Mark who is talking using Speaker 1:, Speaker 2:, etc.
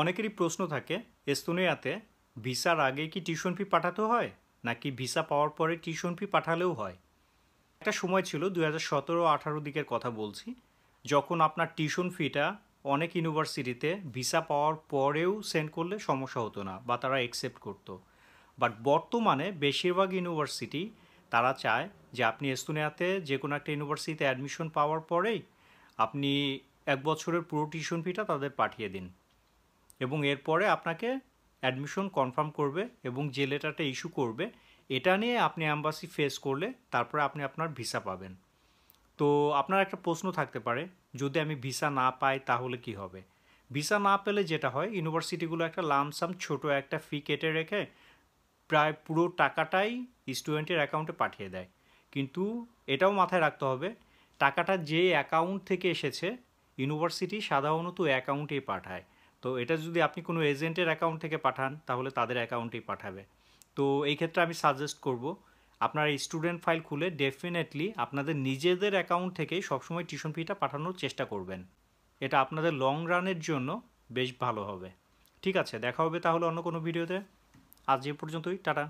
Speaker 1: অনেকেরই প্রশ্ন থাকে এস্তোনিয়াতে ভিসার আগে কি টিউশন ফি পাঠাতে হয় নাকি ভিসা পাওয়ার পরে টিউশন ফি পাঠালেও হয়। একটা সময় ছিল 2017-18 দিকের কথা বলছি, যখন আপনার টিউশন ফিটা অনেক ইউনিভার্সিটিতে ভিসা পাওয়ার পরেও সেন্ড করলে সমস্যা হতো না বা তারা অ্যাকসেপ্ট করতো। বাট বর্তমানে বেশিরভাগ ইউনিভার্সিটি তারা চায় যে আপনি এস্তোনিয়াতে যে কোনো একটা ইউনিভার্সিটিতে অ্যাডমিশন পাওয়ার পরেই আপনি 1 বছরের পুরো টিউশন ফিটা তাদের পাঠিয়ে দিন এবং এরপরে আপনাকে অ্যাডমিশন কনফার্ম করবে এবং যে লেটারটা ইস্যু করবে এটা নিয়ে আপনি অ্যাম্বাসি ফেস করলে তারপরে আপনি আপনার ভিসা পাবেন। তো আপনার একটা প্রশ্ন থাকতে পারে, যদি আমি ভিসা না পাই তাহলে কি হবে। ভিসা না পেলে যেটা হয়, ইউনিভার্সিটিগুলো একটা লামসাম ছোট একটা ফি কেটে রেখে প্রায় পুরো টাকাটাই স্টুডেন্টের অ্যাকাউন্টে পাঠিয়ে দেয়। কিন্তু এটাও মাথায় রাখতে হবে, টাকাটা যে অ্যাকাউন্ট থেকে এসেছে ইউনিভার্সিটি সাধারণত অ্যাকাউন্টেই পাঠায়। তো এটা যদি আপনি কোনো এজেন্টের অ্যাকাউন্ট থেকে পাঠান তাহলে তাদের অ্যাকাউন্টেই পাঠাবে। তো এই ক্ষেত্রে আমি সাজেস্ট করব আপনার স্টুডেন্ট ফাইল খুলে ডেফিনেটলি আপনাদের নিজেদের অ্যাকাউন্ট থেকেই সবসময় টিউশন ফিটা পাঠানোর চেষ্টা করবেন। এটা আপনাদের লং রানের জন্য বেশ ভালো হবে। ঠিক আছে, দেখা হবে তাহলে অন্য কোনো ভিডিওতে। আজ এ পর্যন্তই, টাটা।